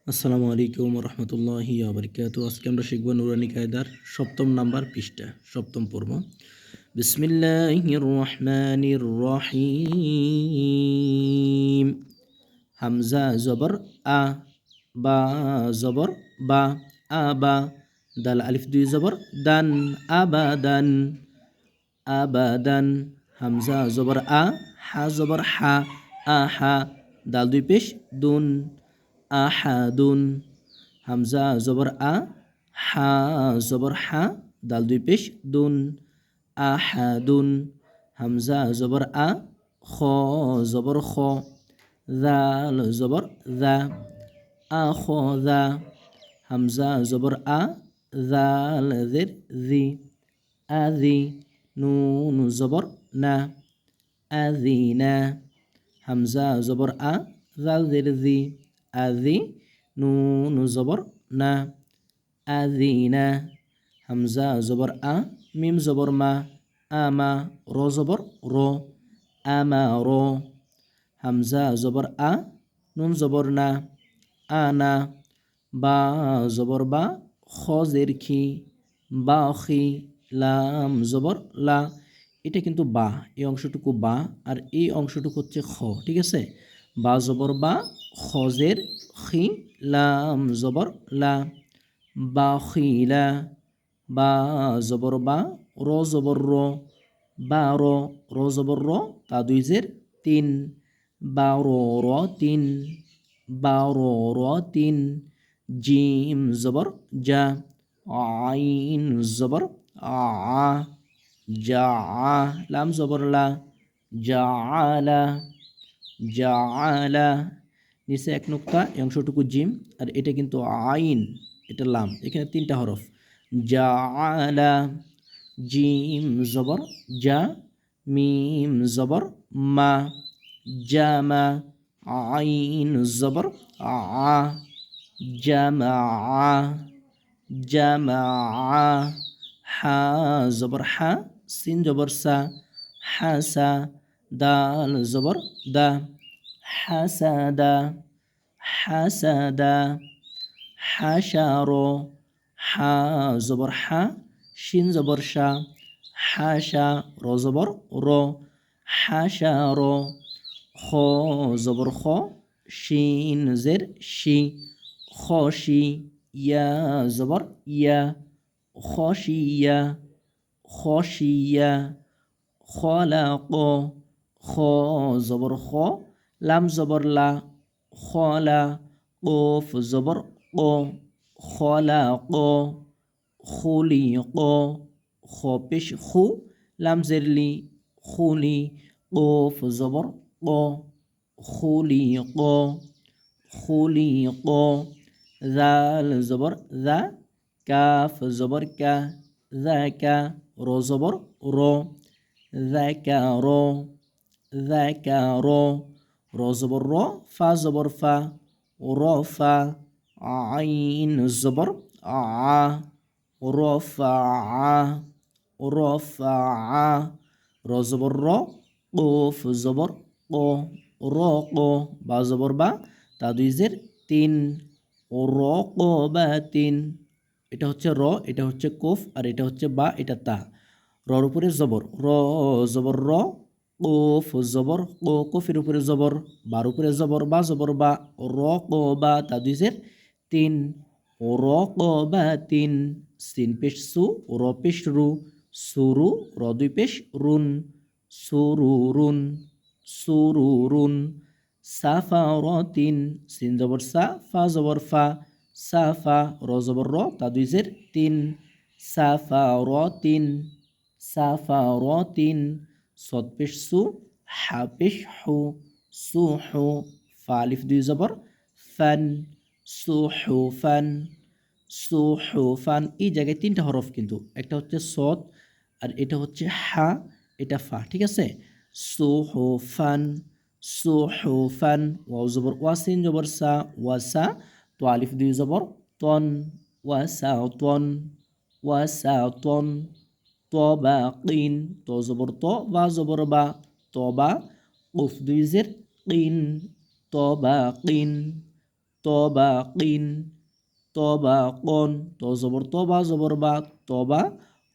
আসসালামু আলাইকুম রহমতুল্লাহি আবরকাত। আজকে আমরা শিখব নুরানি কায়দার সপ্তম নাম্বার পৃষ্ঠা, সপ্তম পর্ব। বিসমিল্লাহির রহমানির রহিম। হামজা জবর আ, বা জবর বা, আবা। দাল আলিফ দুই জবর দান, আবাদান, আবাদান। হামজা জবর আ, হা জবর হা, আহা। দাল দুই পেশ দুন, আহাদুন। হামজা জবর আ, হা জবর হা, দাল দুই পেশ দুন, আহাদুন। হামজা জবর আ, খ জবর খ, দাল জবর দা, আখদা। হামজা জবর আ, দাল জের জি, আদি। নুন জবর না, আদিনা। হামজা জবর আ, দাল জের জি, আদি। নুন জবর না, আদিনা। হামজা জবর আ, মিম জবর মা, আমা। র জবর র, আমা র। হামজা জবর আ, নুন জবর না, আনা। বা জবর বা, খ জের খি, বাখি। লাম জবর লা। এটা কিন্তু বা, এই অংশটুকু বা, আর এই অংশটুকু হচ্ছে খ, ঠিক আছে। বা জবর বা, খ জের খি, লাম জবর লা, বাখিলা। বা জবর বা, র জবর র, বারো। র জবর র, তা দুই জের তিন, বারো র তিন, বারো র তিন। জিম জবর যা, আইন জবর আ, যা। লাম জবর লা, জাআলা, জাআলা। নিচে এক নুক্তা, এই অংশটুকু জিম, আর এটা কিন্তু আইন, এটা লাম। এখানে তিনটা হরফ। জাআলা। জিম জবর যা, মিম জবর মা, জামা। আইন জবর আ, জামা, জামা। হা জবর হা, সিন জবর সা, হাসা। দাল জবর দা, হাসাদা, হাসাদা। হাসারো। হা জবর হা, শিন জবর শা, হাসা। র জবর র, হাসারো। খ জবর খ, শিন জের শি, খসি। ইয়া জবর ইয়া, খসিয়া, খসিয়া। খলাক। খ জবর খ, লাম জবর লা, খলা। কফ জবর ক, খলাক। খুলিক। খ পেশ খু, লাম জেরলি, খুলি। কফ জবর ক, খুলিক, খুলিক। জাল জবর জা, কাফ জবর কা, যাকা। র জবর র, যাকার, যাকার। র জবর র, ফা জবর ফা, রফা। আইন জবর আ, রফা, রফা। র জবর র, কফ জবর ক, রক। বা জবর বা, তা দুই জের তিন, রক বা তিন। এটা হচ্ছে র, এটা হচ্ছে কফ, আর এটা হচ্ছে বা, এটা তা। রর উপরে জবর র, জবর র। কফ জবর ক, কফের উপরে জবর, বার উপরে জবর বা, জবর বা। র ক বা, তা দুই জের তিন, র ক বা তিন। সিন পেশ সু, র পেশ রু, সুরু। র দুই পেশ রুন, সুরুরুন, সুরুরুন। সাফারতিন। সিন জবর সা, ফা জবর ফা, সাফা। র জবর র, তা দুই জের তিন, সাফারতিন, সাফারতিন। সদ পেশ সু, হা পেশ হু, সুহু। ফা আলিফ দুই জবর ফান, সুহুফান, সুহুফান। এই জায়গায় তিনটা হরফ কিন্তু, একটা হচ্ছে সদ, আর এটা হচ্ছে হা, এটা ফা, ঠিক আছে। সুহুফান, সুহুফান। ওয়াও জবর ওয়াসিন জবর সা, ওয়াসা। তো আলিফ দুই জবর তন, ওয়াসা তন, ওয়াসা তন। তবাকিন। তো জবর তো, বা জবর বা, তবা। কফ দুই জের কিন, তবাকিন, তবাকিন তবাকন ত জবর তো বা জবর বা তবা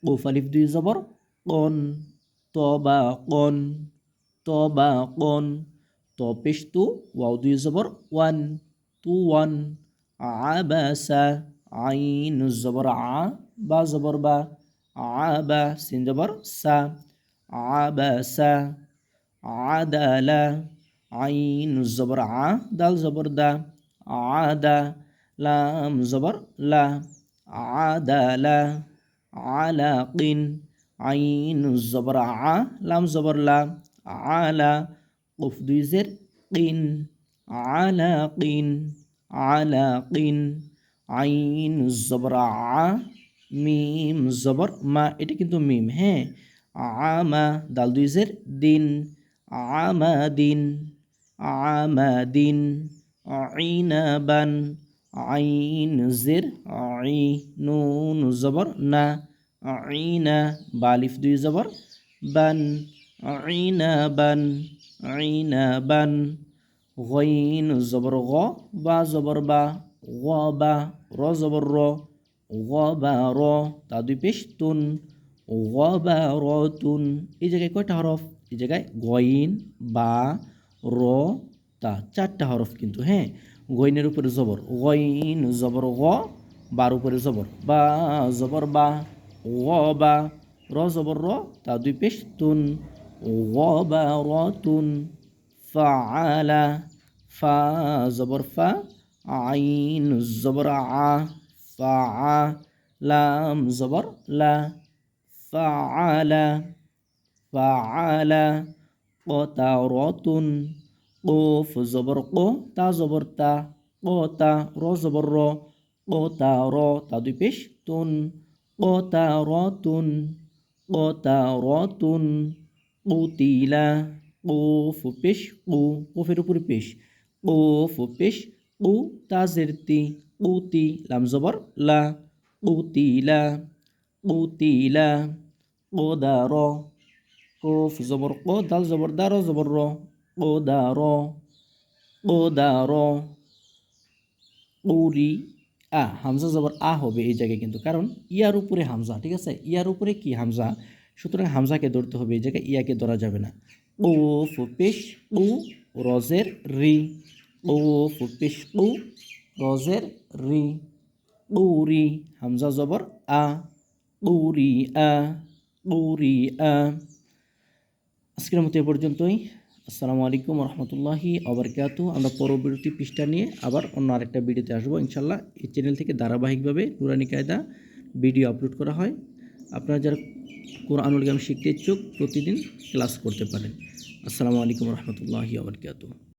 কফ আলিফ দুই জবর কন তবাকন তবাকন ত পেশ তু ওয়াও দুই জবর ওয়ান তু ওয়ান আবাসা আইন জবর আ বা জবর বা আবা সিন জবর সা আবাসা আদালা আইন জবর আ দাল জবর দা আদা লাম জবর লা আদালা আলাকিন আইন জবর আ লাম জবর লা আলা কফ দুই জের কিন আলাকিন আলাকিন আইন জবর আ মিম জবর মা এটা কিন্তু মিম হ্যাঁ আমা দাল দুই জের দিন আমাদিন আমাদিন আইনাবান আইন জের আই নুন জবর না আইনা বালিফ দুই জবর বান আইনাবান আইনাবান গইন জবর গ বা জবর বা গবা র জবর র গবা র তা দুই পেশ তুন গবা র তুন এই জায়গায় কয়টা হরফ এই জায়গায় গইন বা র তা চারটা হরফ কিন্তু হ্যাঁ গইনের উপরে জবর গইন জবর গ বার উপরে জবর বা জবর বা গবা র জবর র তা দুই পেশ তুন গবা র তুন ফাআলা ফা জবর ফা আইন জবর আ ফা লাম জবর লা ফাআলা ফাআলা কতারাতুন কফ জবর ক তা জবর তা কতা র জবর র কতার তা দুই পেশ তুন কতারাতুন কতারাতুন কুতিলা কফ পেশ কু কফের উপরে পেশ কফ পেশ কু তাজের তি কুতি লাম জবর লা কুতিলা কুতিলা কোদার কফ জবর ক দাল জবর দার জবর র কোদার কোদার উরি হামজা জবর আ হবে এই জায়গায় কিন্তু কারণ ইয়ার উপরে হামজা ঠিক আছে ইয়ার উপরে কি হামজা সুতরাং হামজাকে ধরতে হবে এই জায়গায় ইয়াকে ধরা যাবে না কফ পেশ কু রজের রি কফ পেশ কু রজের রি উরি হামজা জবর আ উরি আ উরি আ আজকের মতো এ পর্যন্তই আসসালামু আলাইকুম রহমতুল্লাহি আবরকাতু আমরা পরবর্তী পৃষ্ঠা নিয়ে আবার অন্য আরেকটা ভিডিওতে আসবো ইনশাল্লাহ এই চ্যানেল থেকে ধারাবাহিকভাবে নুরানি কায়দা ভিডিও আপলোড করা হয় আপনারা যারা কোরআনুল কারীম শিখতে ইচ্ছুক প্রতিদিন ক্লাস করতে পারেন আসসালামু আলাইকুম রহমতুল্লাহি আবরকাতু